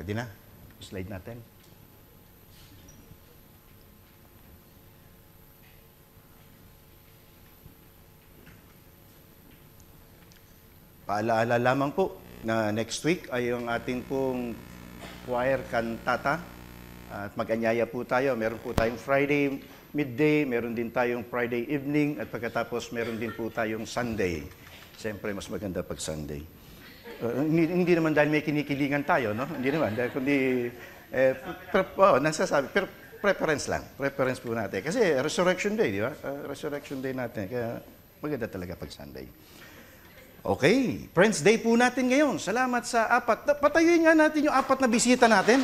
Ready na? Slide natin. Paalaala lamang po na next week ay yung ating pong choir cantata. At mag-anyaya po tayo. Meron po tayong Friday midday, meron din tayong Friday evening, at pagkatapos meron din po tayong Sunday. Siyempre, mas maganda pag Sunday. Hindi naman dahil may kinikilingan tayo, no? Hindi naman. Dahil kundi, nasasabi, pero preference lang. Preference po natin. Kasi Resurrection Day, di ba? Resurrection Day natin. Kaya maganda talaga pag Sunday. Okay, Friends Day po natin ngayon. Salamat sa apat. Patayuin nga natin yung apat na bisita natin.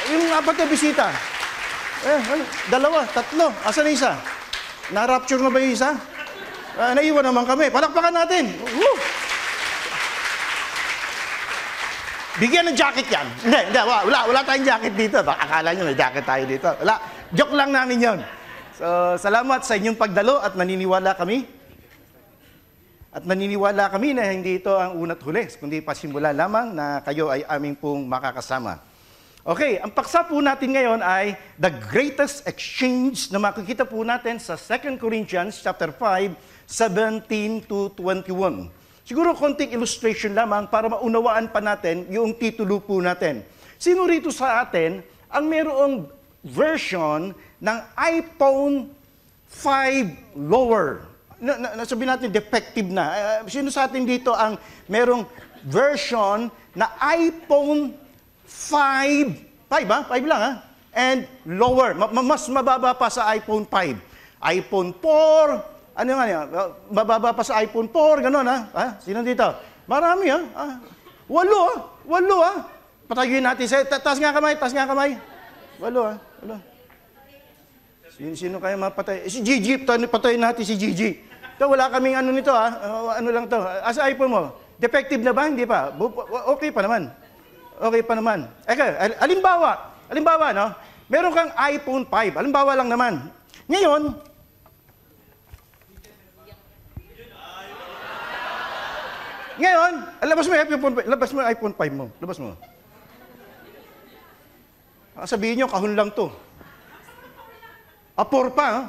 Yung apat na bisita. Dalawa, tatlo. Asan na isa? Na-rapture na ba yung isa? Naiwan naman kami. Palakpakan natin. Woo! Bigyan ng jacket yan. Hindi, wala tayong jacket dito. Baka akala nyo may jacket tayo dito. Wala. Joke lang namin yon. So, salamat sa inyong pagdalo at naniniwala kami. At naniniwala kami na hindi ito ang una't huli, kundi pasimula lamang na kayo ay aming pong makakasama. Okay, ang paksa po natin ngayon ay the greatest exchange na makikita po natin sa 2 Corinthians chapter 5, 17 to 21. Siguro konting illustration lamang para maunawaan pa natin yung titulo po natin. Sino rito sa atin ang mayroong version ng iPhone 5 lower? Nasabihin natin defective na. Sino sa atin dito ang mayroong version na iPhone 5 ba? 5 lang ha? And lower. Mas mababa pa sa iPhone 5. iPhone 4, ano nga yan? Mababa pa sa iPhone 4, gano'n ha? Sino dito? Marami ha? 8 ha? Patayuin natin. Taas nga kamay. 8 ha? 8. Sino kaya mapatay? Si Gigi, patayin natin si Gigi. Ito, wala kaming ano nito ha? Ano lang to? Asa iPhone mo? Defective na ba? Hindi pa. Okay pa naman. Okay pa naman. Halimbawa, no? Meron kang iPhone 5. Halimbawa lang naman. Ngayon, labas mo yung iPhone 5 mo. Labas mo. Sabihin nyo, kahon lang to. Apor pa, ha?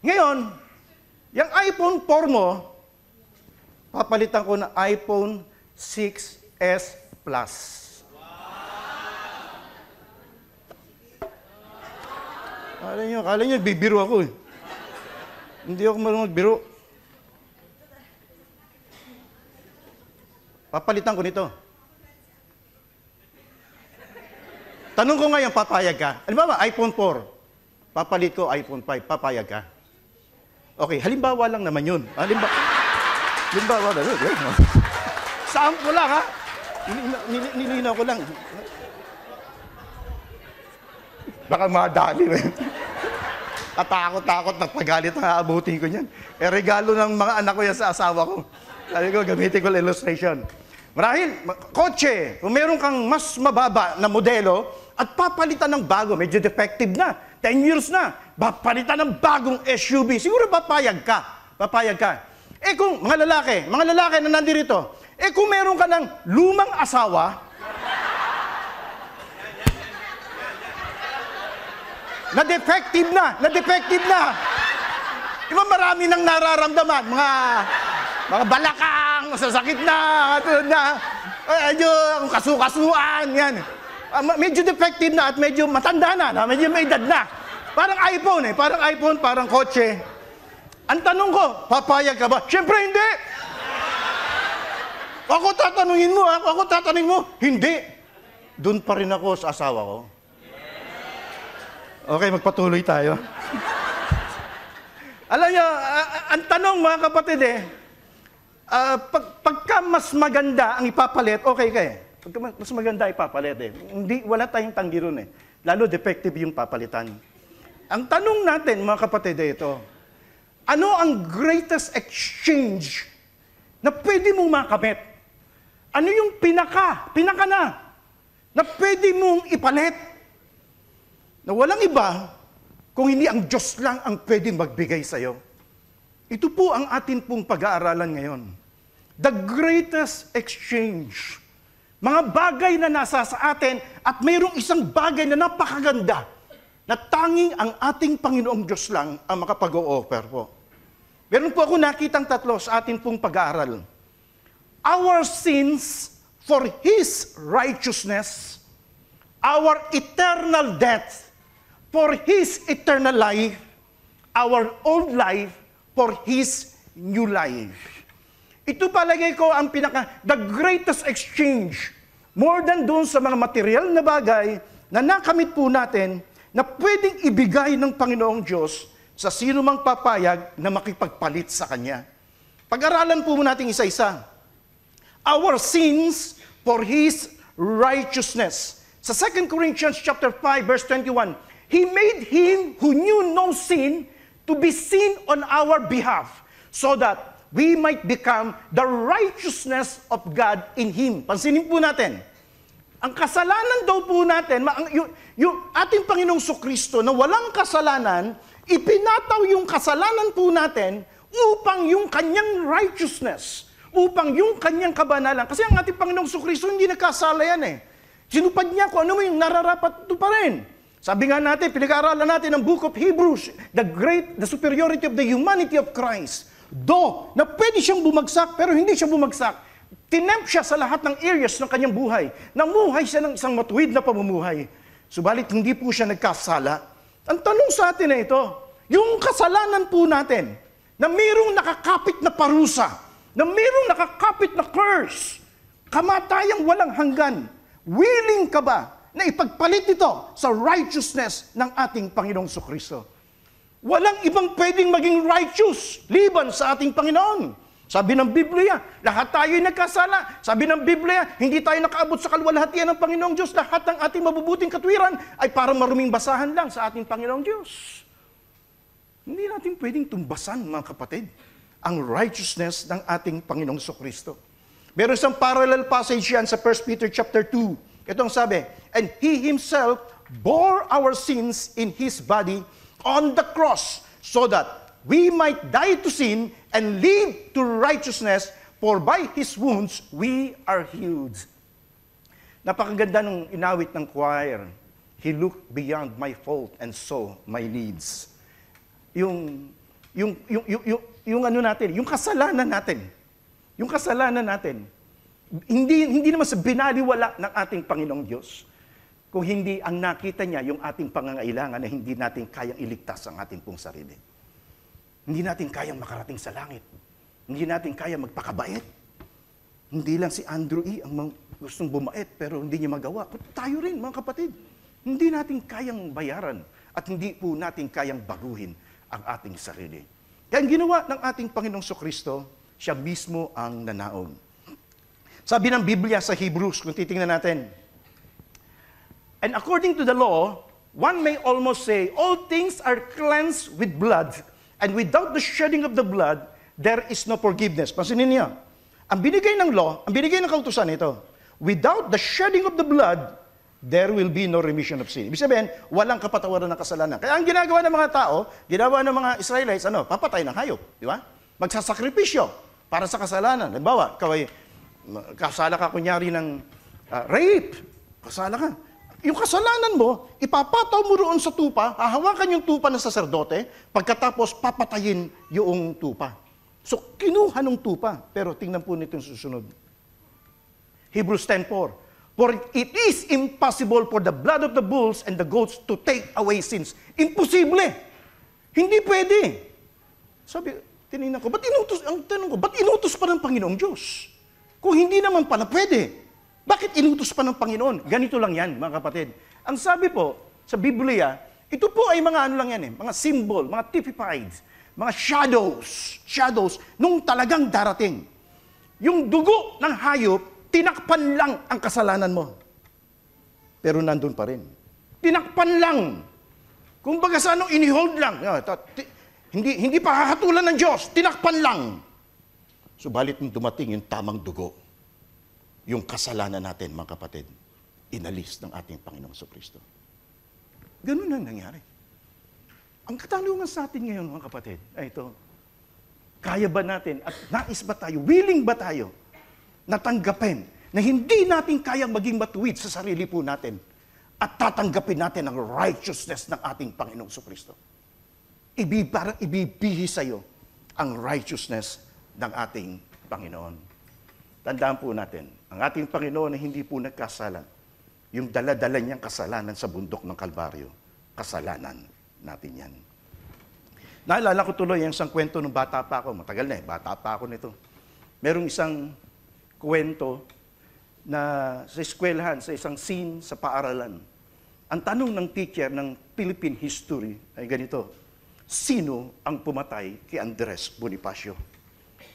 Ngayon, yung iPhone 4 mo, papalitan ko na iPhone 6s Plus. Kala nyo, bibiro ako eh. Hindi ako marunong magbiro. Papalitan ko nito. Tanong ko ngayon, papayag ka? Ano ba iPhone 4. Papalit ko iPhone 5. Papayag ka? Okay, halimbawa lang naman yun. Halimbawa lang. Sample lang, ha? Nilinaw ko lang. Baka madali, eh. Katakot-takot, nagpagalit ang aabutin ko niyan. Regalo ng mga anak ko yan sa asawa ko. Sabi ko, gamitin ko illustration. Marahil, kotse, kung meron kang mas mababa na modelo at papalitan ng bago, medyo defective na, 10 years na, papalitan ng bagong SUV, siguro papayag ka. Papayag ka. Eh kung, mga lalaki na nandirito, eh kung meron ka ng lumang asawa, na defective na. Diba marami nang nararamdaman, mga balakang, sasakit na, kasukasuan, yan. Medyo defective na at medyo matanda na, medyo may edad na. Parang iPhone, parang kotse. Ang tanong ko, papayag ka ba? Siyempre hindi! Ako tatanungin mo, hindi. Doon pa rin ako sa asawa ko. Okay, magpatuloy tayo. Alam niyo, ang tanong mga kapatid pagka mas maganda ang ipapalit, okay ka eh. Pagka mas maganda ipapalit eh. Wala tayong tanggi ron eh. Lalo defective yung papalitan. Ang tanong natin mga kapatid ito, ano ang greatest exchange na pwede mong makamit? Ano yung pinaka na pwede mong ipalit? Na walang iba, kung hindi ang Diyos lang ang pwedeng magbigay sa'yo. Ito po ang atin pong pag-aaralan ngayon. The greatest exchange Mga bagay na nasa sa atin at mayroong isang bagay na napakaganda na tanging ang ating Panginoong Diyos lang ang makapag-o-offer po. Meron po ako nakitang tatlo sa ating pong pag-aaral. Our sins for His righteousness, our eternal death for His eternal life, our old life for His new life. Ito palagay ko ang the greatest exchange, more than doon sa mga material na bagay na nakamit po natin na pwedeng ibigay ng Panginoong Diyos sa sino mang papayag na makipagpalit sa Kanya. Pag-aralan po natin isa-isa. Our sins for His righteousness. Sa 2 Corinthians chapter 5, verse 21, He made Him who knew no sin to be sin on our behalf, so that we might become the righteousness of God in Him. Pansinin po natin. Ang kasalanan daw po natin, yung ating Panginoong Kristo na walang kasalanan, ipinataw yung kasalanan po natin upang yung kanyang righteousness, upang yung kanyang kabanalan. Kasi ang ating Panginoong Kristo hindi nagkasala yan eh. Sinupad niya kung ano mo yung nararapat ito pa rin. Sabi nga natin, pinag-aaralan natin ang book of Hebrews, the superiority of the humanity of Christ. Though, na pwede siyang bumagsak, pero hindi siya bumagsak. Tinempt siya sa lahat ng areas ng kanyang buhay. Namuhay siya ng isang matuwid na pamumuhay. Subalit hindi po siya nagkasala. Ang tanong sa atin na ito, yung kasalanan po natin, na mayroong nakakapit na parusa, na mayroong nakakapit na curse, kamatayang walang hanggan, willing ka ba na ipagpalit ito sa righteousness ng ating Panginoong Kristo? Walang ibang pwedeng maging righteous liban sa ating Panginoon. Sabi ng Biblia, lahat tayo'y nagkasala. Sabi ng Biblia, hindi tayo nakaabot sa kalwalhatian ng Panginoong Diyos. Lahat ng ating mabubuting katwiran ay parang maruming basahan lang sa ating Panginoong Diyos. Hindi natin pwedeng tumbasan, mga kapatid, ang righteousness ng ating Panginoong Kristo. Meron isang parallel passage yan sa 1 Peter chapter 2. Ito ang sabi, and He Himself bore our sins in His body on the cross, so that we might die to sin and live to righteousness, for by His wounds we are healed. Napakaganda nung inawit ng choir. He looked beyond my fault and saw my needs. Yung ano natin, yung kasalanan natin. Yung kasalanan natin. Hindi naman sa binaliwala ng ating Panginoong Diyos. Kung hindi ang nakita niya yung ating pangangailangan na hindi natin kayang iligtas ang ating pong sarili. Hindi natin kayang makarating sa langit. Hindi natin kayang magpakabait. Hindi lang si Andrew E. ang gustong bumait pero hindi niya magawa. Tayo rin, mga kapatid. Hindi natin kayang bayaran at hindi po natin kayang baguhin ang ating sarili. Kaya ang ginawa ng ating Panginoong Kristo, siya mismo ang nanaon. Sabi ng Biblia sa Hebrews, kung titingnan natin, and according to the law, one may almost say, all things are cleansed with blood, and without the shedding of the blood, there is no forgiveness. Pansinin niyo, ang binigay ng law, ang binigay ng kautusan ito, without the shedding of the blood, there will be no remission of sin. Ibig sabihin, walang kapatawaran ng kasalanan. Kaya ang ginagawa ng mga tao, ginawa ng mga Israelites, papatay ng hayop, di ba? Magsasakripisyo para sa kasalanan. Halimbawa, kasala ka kunyari ng rape, kasala ka. Yung kasalanan mo, ipapataw mo roon sa tupa, hahawakan yung tupa ng saserdote, pagkatapos papatayin yung tupa. So, kinuha ng tupa. Pero tingnan po nito yung susunod. Hebrews 10:4. For it is impossible for the blood of the bulls and the goats to take away sins. Imposible. Hindi pwede. Sabi, tinignan ko, ang tanong ko, ba't inutos pa ng Panginoong Diyos? Kung hindi naman pala pwede. Bakit inutos pa ng Panginoon? Ganito lang yan, mga kapatid. Ang sabi po sa Biblia, ito po ay mga ano lang yan mga symbol, mga typified, mga shadows nung talagang darating. Yung dugo ng hayop, tinakpan lang ang kasalanan mo. Pero nandun pa rin. Tinakpan lang. Kung baga sa anong inihold lang. Hindi pa hahatulan ng Diyos. Tinakpan lang. Subalit nung dumating yung tamang dugo, yung kasalanan natin, mga kapatid, inalis ng ating Panginoong Kristo. Ganun ang nangyari. Ang katanungan sa atin ngayon, mga kapatid, ay ito, kaya ba natin at nais ba tayo, willing ba tayo, natanggapin na hindi natin kayang maging matuwid sa sarili po natin at tatanggapin natin ang righteousness ng ating Panginoong Kristo. Parang ibibihis sa iyo ang righteousness ng ating Panginoon. Tandaan po natin, ang ating Panginoon na hindi po nagkasala, yung dala-dala niyang kasalanan sa bundok ng Kalbaryo, kasalanan natin yan. Naalala ko tuloy yung isang kwento nung bata pa ako. Matagal na bata pa ako nito. Merong isang kwento na sa eskwelahan, sa isang scene sa paaralan. Ang tanong ng teacher ng Philippine history ay ganito, sino ang pumatay kay Andres Bonifacio?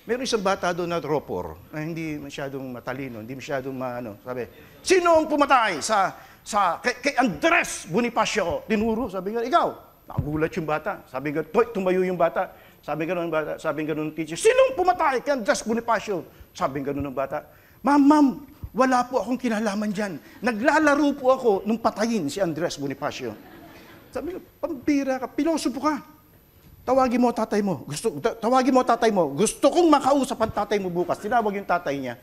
Meron isang bata doon na ropor, na hindi masyadong matalino, hindi masyadong sabi, sino ang pumatay kay Andres Bonifacio? Tinuro, sabi nga, ikaw. Nagulat yung bata. Sabi nga, tumayo yung bata. Sabi nga ng teacher, sino ang pumatay kay Andres Bonifacio? Sabi nga ng bata, Ma'am, wala po akong kinalaman dyan. Naglalaro po ako nung patayin si Andres Bonifacio. Sabi nga, pambira ka, pilosopo ka. Tawagin mo tatay mo. Gusto kong makausap ang tatay mo bukas. Tinawag yung tatay niya.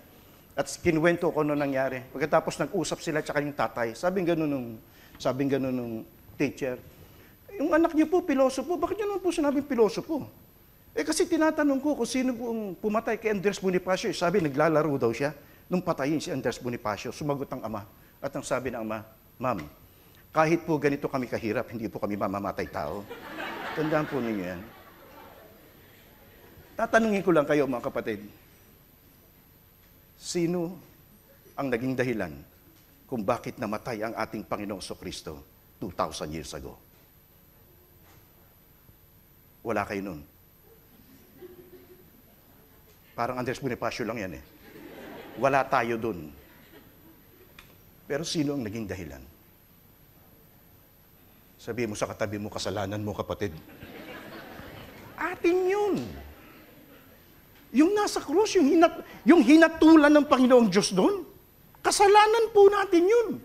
At kinuwento ko ano nangyari. Pagkatapos nag-usap sila tsaka yung tatay. Sabing ganun nung teacher. Yung anak niyo po, pilosopo. Bakit niyo naman po sinabing pilosopo? Kasi tinatanong ko kung sino po ang pumatay kay Andres Bonifacio. Sabi, naglalaro daw siya nung patayin si Andres Bonifacio. Sumagot ang ama. At ang sabi ng ama, Ma'am, kahit po ganito kami kahirap, hindi po kami mamamatay tao. Tandaan po ninyo yan. Tatanungin ko lang kayo, mga kapatid. Sino ang naging dahilan kung bakit namatay ang ating Panginoong Kristo 2,000 years ago? Wala kayo nun. Parang Andres Bonifacio lang yan eh. Wala tayo dun. Pero sino ang naging dahilan? Sabihin mo sa katabi mo, kasalanan mo, kapatid. Atin yun. Yung nasa krus, yung hinatulan ng Panginoong Diyos doon, kasalanan po natin yun.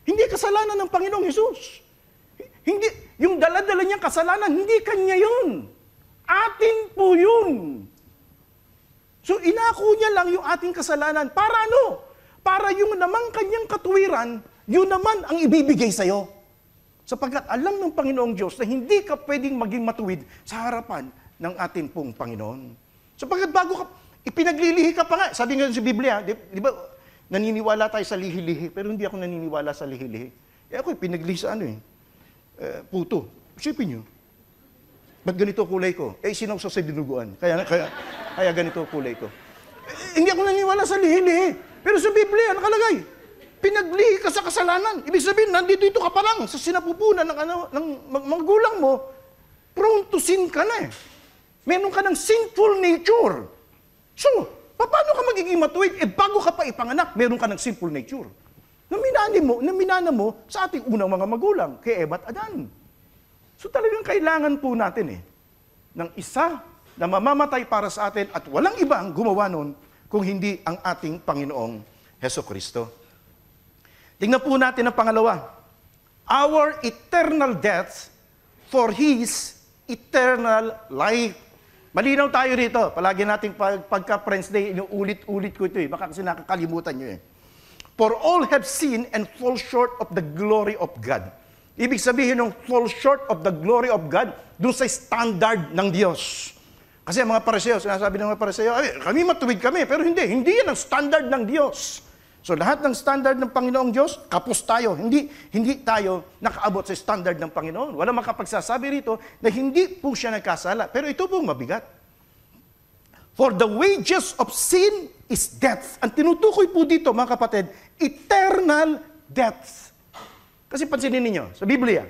Hindi kasalanan ng Panginoong Jesus. Hindi, yung dala-dala niyang kasalanan, hindi kanya yun. Atin po yun. So inako niya lang yung ating kasalanan. Para ano? Para yung namang kanyang katuwiran, yun naman ang ibibigay sa'yo. Sapagkat alam ng Panginoong Diyos na hindi ka pwedeng maging matuwid sa harapan ng ating pong Panginoon. Sapagkat bago ka, ipinaglilihi ka pa nga. Sabi nga sa Biblia, di ba, naniniwala tayo sa lihi-lihi, pero hindi ako naniniwala sa lihi-lihi. Ako pinaglihi sa puto. Isipin nyo, ba't ganito kulay ko? Sinawsaw sa dinuguan. Kaya ganito kulay ko. Hindi ako naniniwala sa lihi-lihi. Pero sa Biblia, nakalagay, pinaglihi ka sa kasalanan. Ibig sabihin, nandito ka pa lang sa sinapupunan ng magulang mo, prone to sin ka na eh. Meron ka ng sinful nature. So, paano ka magiging matuwid? Bago ka pa ipanganak, meron ka ng sinful nature. Naminana mo sa ating unang mga magulang, kay Eva at Adan. So talagang kailangan po natin ng isa na mamamatay para sa atin at walang ibang gumawa nun kung hindi ang ating Panginoong Hesukristo. Tingnan po natin ang pangalawa. Our eternal death for His eternal life. Malinaw tayo rito. Palagi natin pagka-Friends Day, inuulit-ulit ko ito baka kasi nakakalimutan nyo For all have sinned and fall short of the glory of God. Ibig sabihin ng fall short of the glory of God, dun sa standard ng Diyos. Kasi ang mga Pariseo, sinasabi ng mga Pariseo, kami matuwid kami, pero hindi yan ang standard ng Diyos. So lahat ng standard ng Panginoong Diyos, kapos tayo. Hindi tayo nakaabot sa standard ng Panginoon. Walang makapagsasabi rito na hindi po siya nagkasala. Pero ito po mabigat. For the wages of sin is death. Ang tinutukoy po dito, mga kapatid, eternal death. Kasi pansinin ninyo, sa Biblia,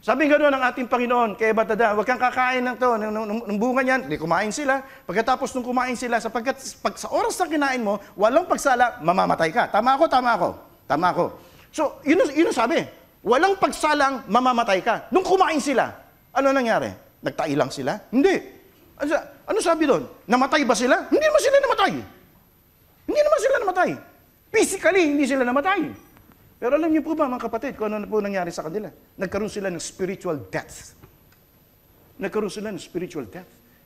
sabi nga doon ng ating Panginoon, kay Batada, huwag kang kakain ng bunga niyan. Hindi, kumain sila. Pagkatapos nung kumain sila, sapagkat sa oras na kinain mo, walang pagsala, mamamatay ka. Tama ako. So, yun ang sabi. Walang pagsalang, mamamatay ka. Nung kumain sila, ano nangyari? Nagtai lang sila? Hindi. Ano sabi doon? Namatay ba sila? Hindi naman sila namatay. Physically, hindi sila namatay. Pero alam niyo po ba, mga kapatid, kung ano po nangyari sa kanila? Nagkaroon sila ng spiritual death.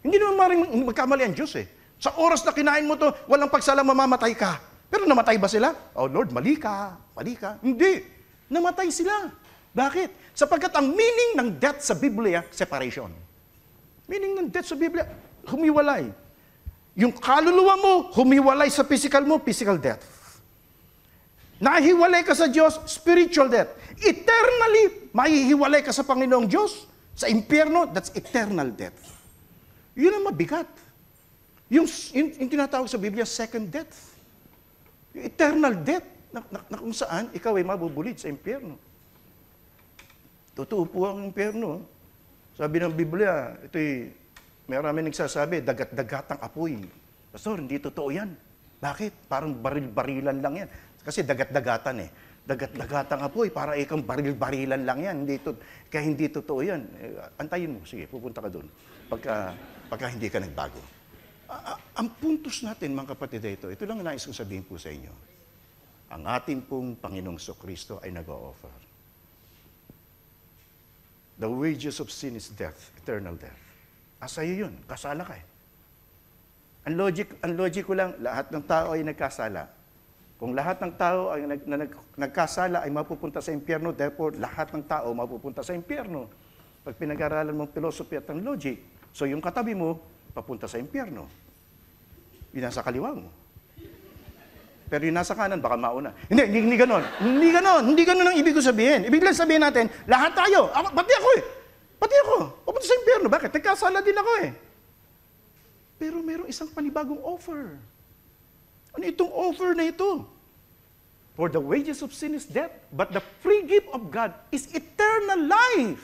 Hindi naman maaaring magkamali ang Diyos Sa oras na kinain mo to, walang pagsalang mamamatay ka. Pero namatay ba sila? Oh Lord, mali ka. Mali ka. Hindi. Namatay sila. Bakit? Sapagkat ang meaning ng death sa Biblia, separation. Meaning ng death sa Biblia, humiwalay. Yung kaluluwa mo, humiwalay sa physical mo, physical death. Nahiwalay ka sa Diyos, spiritual death. Eternally, mahihiwalay ka sa Panginoong Diyos. Sa impyerno, that's eternal death. Yun ang mabigat. Yung tinatawag sa Biblia, second death. Yung eternal death, na kung saan ikaw ay mabubulid sa impyerno. Totoo po ang impyerno. Sabi ng Biblia, marami nagsasabi, dagat-dagatang apoy. Pastor, hindi totoo yan. Bakit? Parang baril-barilan lang yan. Kasi dagat-dagatan eh. Dagat-dagatang apoy, para ikang baril-barilan lang yan. Kaya hindi totoo yan. Antayin mo, sige, pupunta ka doon. Pagka hindi ka nagbago. Ang puntos natin, mga kapatid, ito lang nais kong sabihin po sa inyo. Ang ating pong Panginoong Kristo ay nag-o-offer. The wages of sin is death, eternal death. Sa'yo yun, kasala ka eh. Ang logic ko lang, lahat ng tao ay nagkasala. Kung lahat ng tao ay nagkasala ay mapupunta sa impyerno, therefore lahat ng tao mapupunta sa impyerno. Pag pinag-aralan mong philosophy at ang logic, so yung katabi mo, papunta sa impyerno. Yung nasa kaliwa mo. Pero yung nasa kanan, baka mauna. Hindi ganon. Hindi ganon ang ibig ko sabihin. Ibig lang sabihin natin, lahat tayo. Pati ako eh. Pati ako. Papunta sa impyerno. Bakit? Nagkasala din ako eh. Pero mayroong isang panibagong offer. Ano itong offer na ito? For the wages of sin is death, but the free gift of God is eternal life.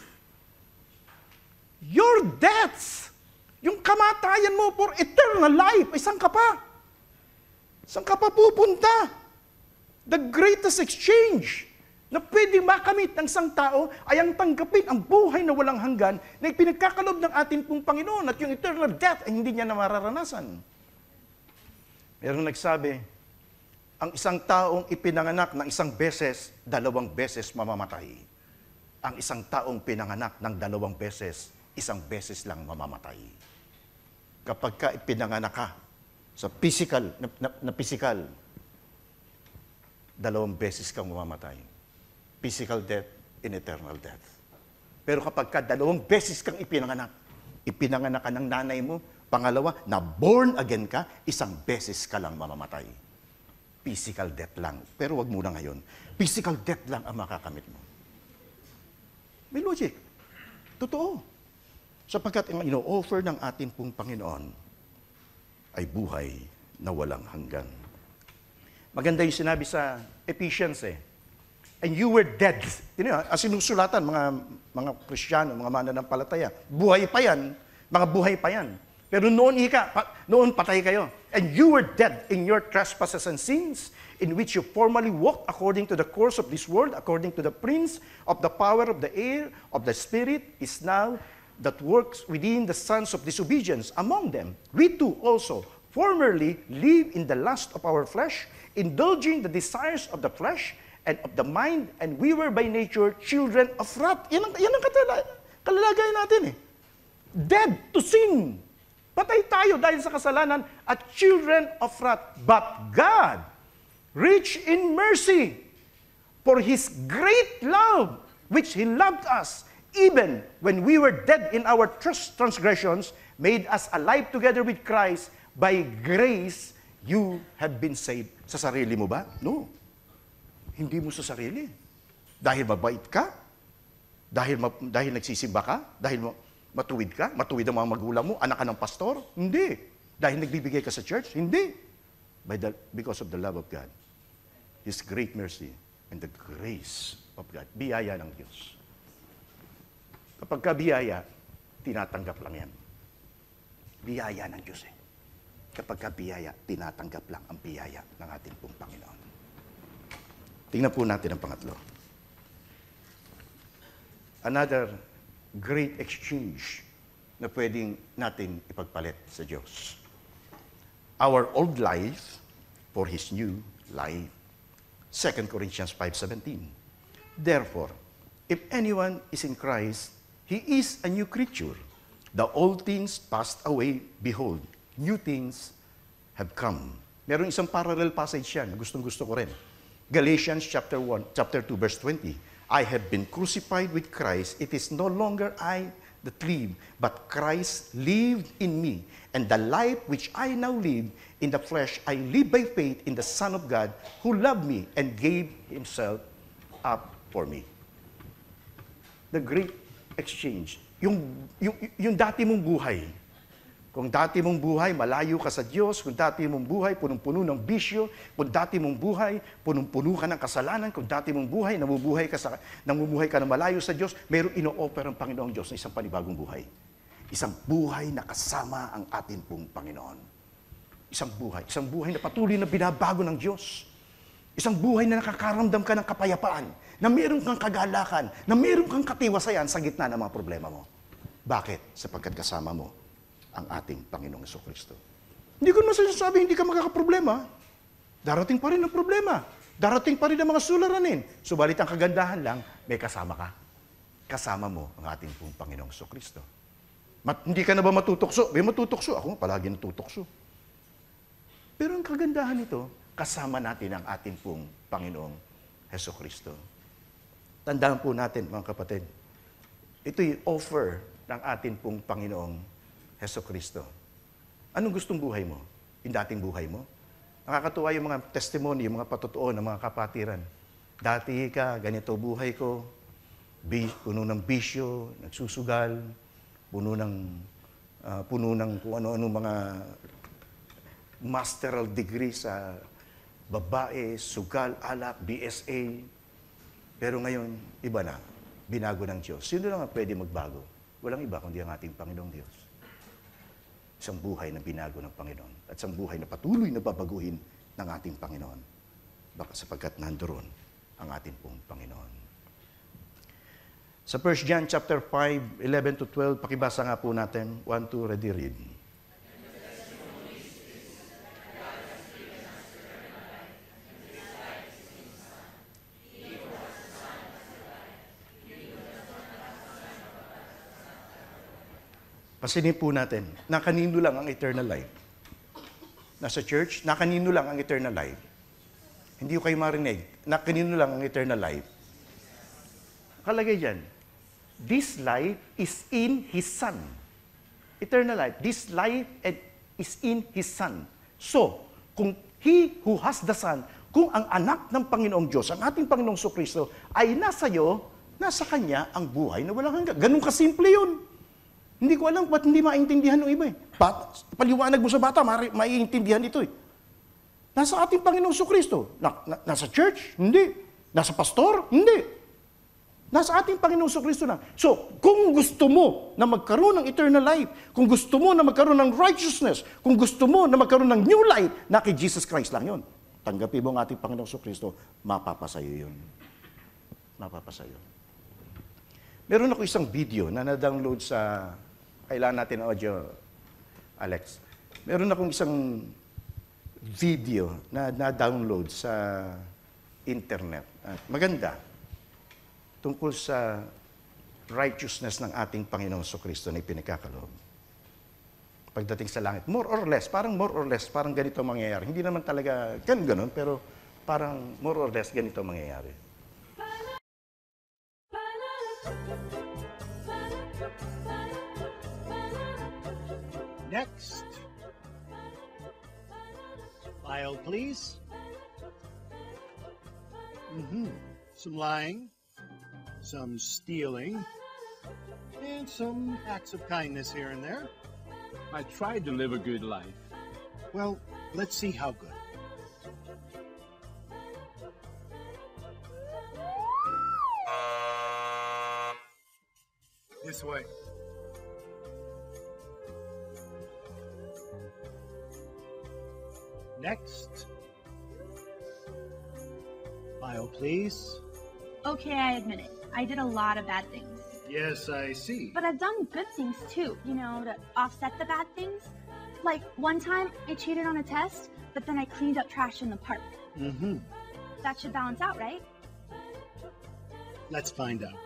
Your deaths, yung kamatayan mo for eternal life, ay saan ka pa? Saan ka pa pupunta? The greatest exchange na pwede makamit ng isang tao ay ang tanggapin ang buhay na walang hanggan na ipinagkakalob ng ating pong Panginoon at yung eternal death ay hindi niya na mararanasan. Meron nagsabi, ang isang taong ipinanganak ng isang beses, 2 beses mamamatay. Ang isang taong pinanganak ng 2 beses, 1 beses lang mamamatay. Kapag ka ipinanganak ka sa physical, na physical, 2 beses kang mamamatay. Physical death and eternal death. Pero kapag ka 2 beses kang ipinanganak ka ng nanay mo, pangalawa, na born again ka, 1 beses ka lang mamamatay. Physical death lang. Pero wag muna ngayon. Physical death lang ang makakamit mo. May logic. Totoo. Sapagkat ang ino-offer ng ating pong Panginoon ay buhay na walang hanggan. Maganda yung sinabi sa Ephesians eh. And you were dead. Sinusulatan, mga Kristiyano, mga mananampalataya. Buhay pa yan. Mga buhay pa yan. Pero noon patay kayo. And you were dead in your trespasses and sins, in which you formerly walked according to the course of this world, according to the prince of the power of the air, of the spirit, is now that works within the sons of disobedience. Among them, we too also formerly lived in the lust of our flesh, indulging the desires of the flesh and of the mind, and we were by nature children of wrath. Yan ang kalalagayan natin eh. Dead to sin. Patay tayo dahil sa kasalanan at children of wrath. But God, rich in mercy, for His great love, which He loved us, even when we were dead in our transgressions, made us alive together with Christ. By grace, you have been saved. Sa sarili mo ba? No. Hindi mo sa sarili. Dahil mabait ka? Dahil nagsisimba ka? Dahil matuwid ka? Matuwid ang mga magulang mo? Anak ka ng pastor? Hindi. Dahil nagbibigay ka sa church? Hindi. Because of the love of God. His great mercy and the grace of God. Biyaya ng Diyos. Kapag ka biyaya, tinatanggap lang yan. Biyaya ng Diyos eh. Kapag ka biyaya, tinatanggap lang ang biyaya ng ating pong Panginoon. Tingnan po natin ang pangatlo. Another great exchange na pwedeng natin ipagpalit sa Diyos. Our old life for His new life. 2 Corinthians 5:17. Therefore, if anyone is in Christ, he is a new creature. The old things passed away. Behold, new things have come. Meron isang parallel passage yan, gustong-gusto ko rin. Galatians chapter 2, verse 20. I have been crucified with Christ. It is no longer I that live, but Christ lived in me. And the life which I now live in the flesh, I live by faith in the Son of God, who loved me and gave himself up for me. The great exchange. Yung dati mong buhay, kung dati mong buhay, malayo ka sa Diyos, kung dati mong buhay, punong-puno ng bisyo, kung dati mong buhay, punong-puno ka ng kasalanan, kung dati mong buhay, namumuhay ka na malayo sa Diyos, mayroong ino-offer ang Panginoong Diyos na isang panibagong buhay. Isang buhay na kasama ang atin pong Panginoon. Isang buhay na patuloy na binabago ng Diyos. Isang buhay na nakakaramdam ka ng kapayapaan, na mayroon kang kagalakan, na mayroon kang katiwasayan sa gitna ng mga problema mo. Bakit? Sapagkat kasama mo ang ating Panginoong Jesucristo. Hindi ko naman sinasabi hindi ka magkakaproblema. Darating pa rin ang problema. Darating pa rin ang mga suliranin. Subalit ang kagandahan lang, may kasama ka. Kasama mo ang ating pong Panginoong Jesucristo. Hindi ka na ba matutukso? May matutukso. Ako palagi natutokso. Pero ang kagandahan nito, kasama natin ang ating pong Panginoong Jesucristo. Tandaan po natin, mga kapatid, ito'y offer ng ating pong Panginoong Jesucristo. Anong gustong buhay mo? Yung dating buhay mo? Nakakatuwa yung mga testimony, yung mga patotoo ng mga kapatiran. Dati ka, ganito buhay ko, puno ng bisyo, nagsusugal, puno ng kung ano-ano mga masteral degree sa babae, sugal, alak, BSA. Pero ngayon, iba na. Binago ng Diyos. Sino lang ang pwede magbago? Walang iba kundi ang ating Panginoong Diyos. Isang buhay na binago ng Panginoon at isang buhay na patuloy na babaguhin ng ating Panginoon. Baka sapagkat nandoon ang ating pong Panginoon. Sa 1 John chapter 5, 11 to 12, pakibasa nga po natin. 1, 2, ready, read. Pansinin po natin, na kanino lang ang eternal life. Nasa church, na kanino lang ang eternal life. Hindi ko kayo marinig, na kanino lang ang eternal life. Kalagay dyan, this life is in His Son. Eternal life, this life is in His Son. So, kung He who has the Son, kung ang anak ng Panginoong Diyos, ang ating Panginoong Jesucristo, ay nasa iyo, nasa Kanya ang buhay na walang hanggan. Ganun kasimple yun. Hindi ko alam ba't hindi maintindihan ng iba eh. Paliwanag mo sa bata, maiintindihan ito eh. Nasa ating Panginoong Jesucristo. Nasa church? Hindi. Nasa pastor? Hindi. Nasa ating Panginoong Jesucristo lang. So, kung gusto mo na magkaroon ng eternal life, kung gusto mo na magkaroon ng righteousness, kung gusto mo na magkaroon ng new life, na kay Jesus Christ lang yun. Tanggapin mo ang ating Panginoong Jesucristo, mapapasayo yun. Mapapasayo. Meron ako isang video na na-download sa... Kailangan natin ang audio, Alex. Meron akong isang video na na-download sa internet. At maganda. Tungkol sa righteousness ng ating Panginoong Jesucristo na ipinagkakaloob. Pagdating sa langit, more or less, parang ganito mangyayari. Hindi naman talaga ganun, pero parang more or less ganito mangyayari. Next. File, please. Some lying, some stealing, and some acts of kindness here and there. I tried to live a good life. Well, let's see how good. This way. Next. File, please. Okay, I admit it. I did a lot of bad things. Yes, I see. But I've done good things too, to offset the bad things. Like, one time, I cheated on a test, but then I cleaned up trash in the park. That should balance out, right? Let's find out.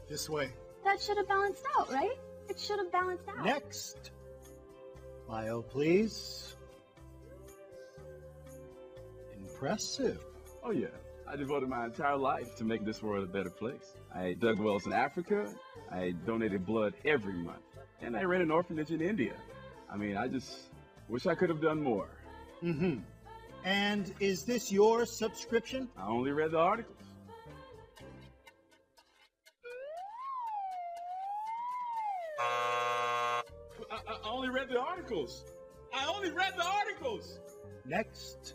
This way. that should have balanced out, right? It should have balanced out. Next. File, please. Impressive. Oh, yeah. I devoted my entire life to make this world a better place. I dug wells in Africa. I donated blood every month. And I ran an orphanage in India. I mean, I just wish I could have done more. Mm-hmm. And is this your subscription? I only read the articles. I only read the articles. I only read the articles. Next.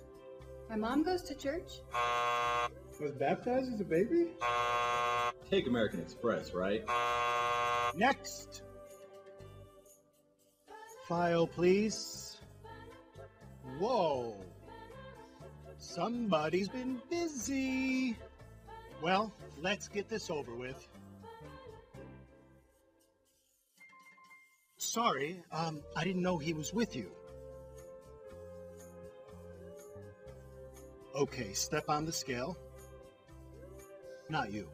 My mom goes to church. Was baptized as a baby? Take American Express, right? Next. File, please. Whoa. Somebody's been busy. Well, let's get this over with. Sorry, I didn't know he was with you. Okay, step on the scale. Not you.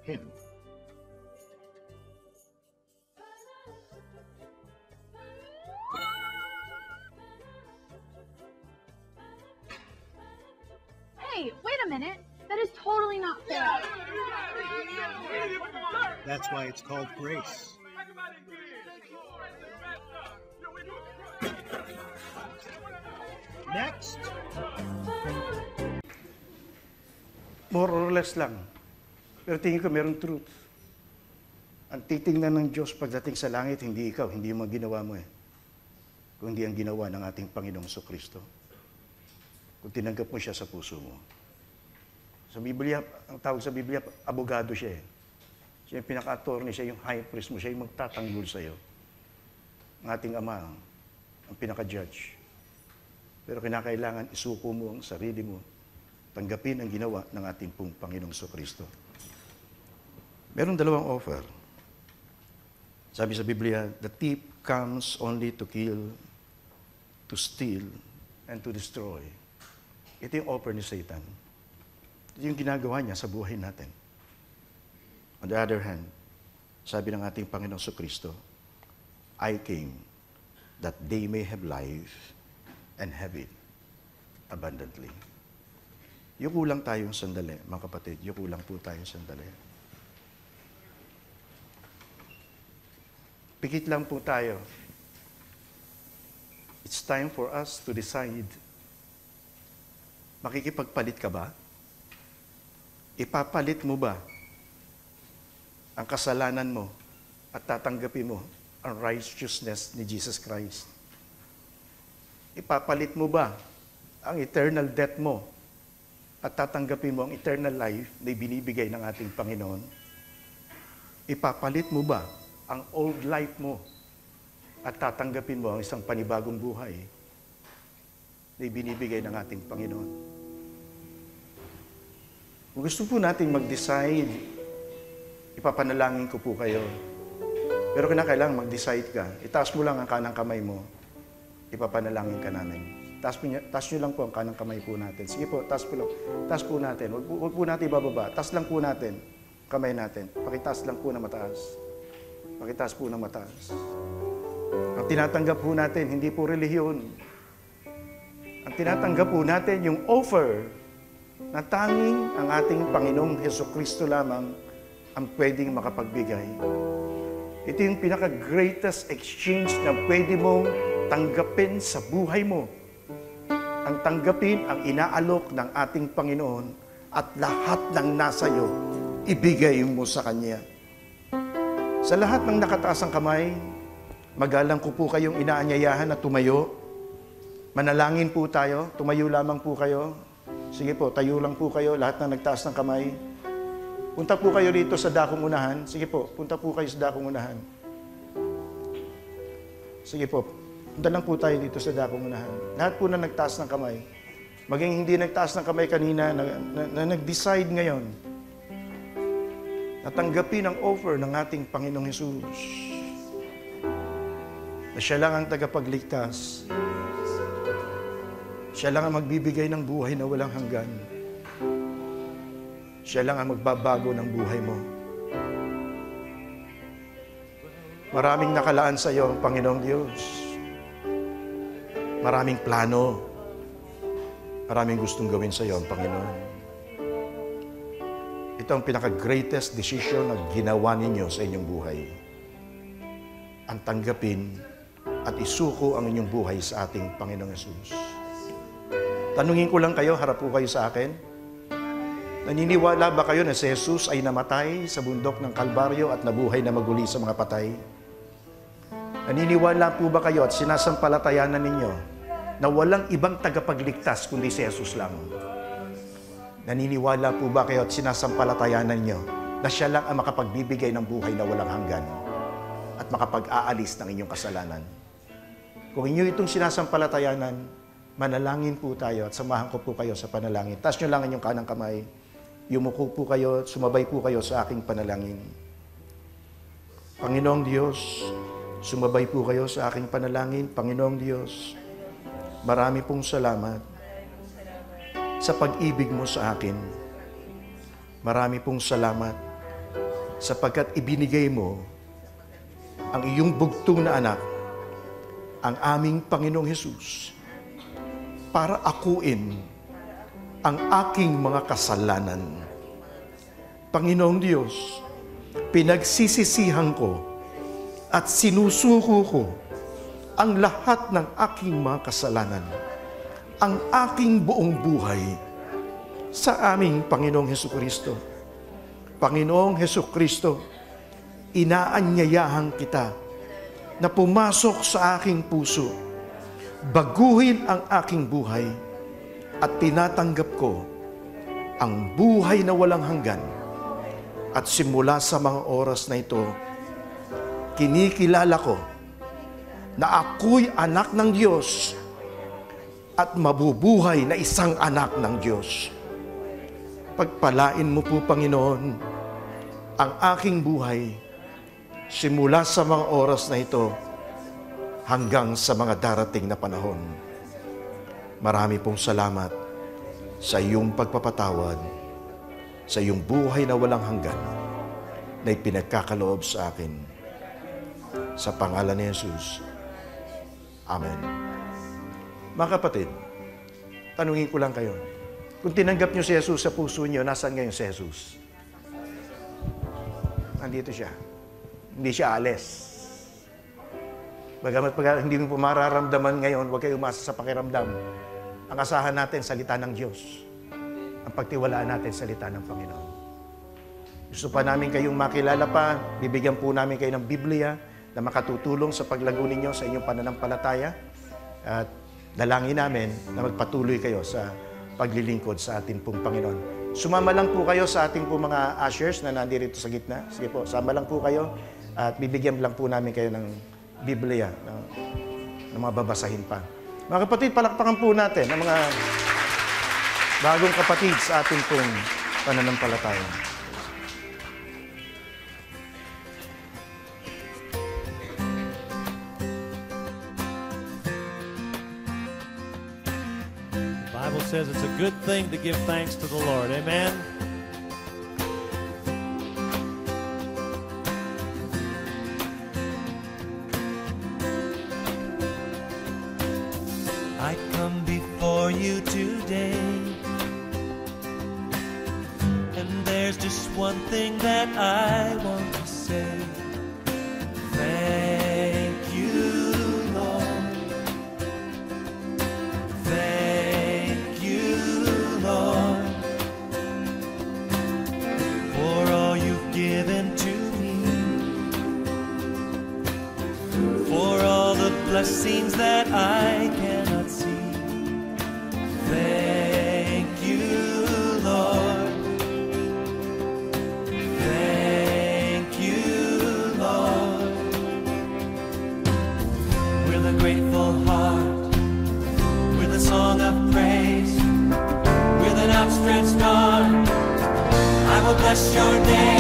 Him. Hey, wait a minute. That is totally not fair. That's why it's called grace. Next. More or less lang. Pero tingin ko merong truth. Ang titingnan ng Diyos pagdating sa langit, hindi ikaw, hindi yung mga ginawa mo kundi ang ginawa ng ating Panginoong Kristo. Kung tinanggap mo siya sa puso mo. Sa Biblia, ang tawag sa Biblia, abogado siya Siya yung pinaka-attorney, siya yung high priest mo, siya yung magtatanggol sa iyo. Ang ating Ama, ang pinaka-judge. Pero kinakailangan isuko mo ang sarili mo, tanggapin ang ginawa ng ating pong Panginoong Kristo. Meron dalawang offer. Sabi sa Biblia, the thief comes only to kill, to steal, and to destroy. Ito yung offer ni Satan. Ito yung ginagawa niya sa buhay natin. On the other hand, sabi ng ating Panginoong Kristo, I came that they may have life and have it abundantly. Yuko lang tayong sandali, mga kapatid. Yuko lang po tayong sandali. Pikit lang po tayo. It's time for us to decide. Makikipagpalit ka ba? Ipapalit mo ba ang kasalanan mo at tatanggapin mo ang righteousness ni Jesus Christ? Ipapalit mo ba ang eternal death mo at tatanggapin mo ang eternal life na binibigay ng ating Panginoon? Ipapalit mo ba ang old life mo at tatanggapin mo ang isang panibagong buhay na binibigay ng ating Panginoon? Kung gusto po natin mag-decide, ipapanalangin ko po kayo. Pero kinakailangan mag-decide ka. Itaas mo lang ang kanang kamay mo. Ipapanalangin ka namin. Taas nyo lang po ang kanang kamay po natin. Sige po, taas po lang. Taas po natin. Huwag po natin ibababa. Taas lang po natin. Kamay natin. Pakitaas lang po na mataas. Pakitaas po na mataas. Ang tinatanggap po natin, hindi po relihiyon. Ang tinatanggap po natin, yung offer na tanging ang ating Panginoong Hesukristo lamang ang pwedeng makapagbigay. Ito yung pinaka-greatest exchange na pwede mong tanggapin sa buhay mo. Ang tanggapin ang inaalok ng ating Panginoon at lahat ng nasa iyo, ibigay mo sa Kanya. Sa lahat ng nakataas ang kamay, magalang ko po kayong inaanyayahan na tumayo. Manalangin po tayo, tumayo lamang po kayo. Sige po, tayo lang po kayo, lahat ng nagtaas ng kamay. Punta po kayo dito sa dakong unahan. Sige po, punta po kayo sa dakong unahan. Sige po, punta lang po tayo dito sa dakong unahan. Lahat po na nagtaas ng kamay. Maging hindi nagtaas ng kamay kanina, na nag-decide ngayon, natanggapin ang offer ng ating Panginoong Hesus. Na siya lang ang tagapagligtas. Siya lang ang magbibigay ng buhay na walang hanggan. Siya lang ang magbabago ng buhay mo. Maraming nakalaan sa iyo ang Panginoong Diyos. Maraming plano. Maraming gustong gawin sa iyo ang Panginoon. Ito ang pinaka-greatest decision na ginawa ninyo sa inyong buhay. Ang tanggapin at isuko ang inyong buhay sa ating Panginoong Yesus. Tanungin ko lang kayo, harap po kayo sa akin. Naniniwala ba kayo na si Jesus ay namatay sa bundok ng Kalbaryo at nabuhay na maguli sa mga patay? Naniniwala po ba kayo at sinasampalatayanan ninyo na walang ibang tagapagligtas kundi si Jesus lang? Naniniwala po ba kayo at sinasampalatayanan ninyo na siya lang ang makapagbibigay ng buhay na walang hanggan at makapag-aalis ng inyong kasalanan? Kung inyo itong sinasampalatayanan, manalangin po tayo at samahan ko po kayo sa panalangin. Taas nyo lang inyong kanang kamay. Yumuko po kayo, sumabay po kayo sa aking panalangin. Panginoong Diyos, sumabay po kayo sa aking panalangin. Panginoong Diyos, marami pong salamat sa pag-ibig mo sa akin. Marami pong salamat sapagkat ibinigay mo ang iyong bugtong na anak, ang aming Panginoong Hesus, para akuin ang aking mga kasalanan. Panginoong Diyos, pinagsisisihan ko at sinusuko ko ang lahat ng aking mga kasalanan, ang aking buong buhay sa aming Panginoong Hesukristo. Panginoong Hesukristo, inaanyayahan kita na pumasok sa aking puso, baguhin ang aking buhay, at tinatanggap ko ang buhay na walang hanggan. At simula sa mga oras na ito, kinikilala ko na ako'y anak ng Diyos at mabubuhay na isang anak ng Diyos. Pagpalain mo po, Panginoon, ang aking buhay simula sa mga oras na ito hanggang sa mga darating na panahon. Marami pong salamat sa iyong pagpapatawad, sa iyong buhay na walang hanggan na ipinagkakaloob sa akin. Sa pangalan ni Jesus. Amen. Mga kapatid, tanungin ko lang kayo, kung tinanggap niyo si Jesus sa puso niyo, nasaan ngayon si Jesus? Nandito siya. Hindi siya alis. Bagamat hindi mo po mararamdaman ngayon, huwag kayo umasa sa pakiramdam. Ang asahan natin, salita ng Diyos. Ang pagtiwalaan natin, salita ng Panginoon. Gusto pa namin kayong makilala pa, bibigyan po namin kayo ng Biblia na makatutulong sa paglago ninyo sa inyong pananampalataya. At dalangin namin na magpatuloy kayo sa paglilingkod sa ating pong Panginoon. Sumama lang po kayo sa ating pong mga ushers na nandito sa gitna. Sige po, sama lang po kayo at bibigyan lang po namin kayo ng Biblia na mga babasahin pa. Mga kapatid, palakpakan po natin ang mga bagong kapatid sa ating pong pananampalataya. The Bible says it's a good thing to give thanks to the Lord. Amen? I come before you today, and there's just one thing that I want to say. Thank you, Lord. Thank you, Lord, for all you've given to me, for all the blessings that I cannot see. Thank you, Lord. Thank you, Lord. With a grateful heart, with a song of praise, with an outstretched arm, I will bless your name.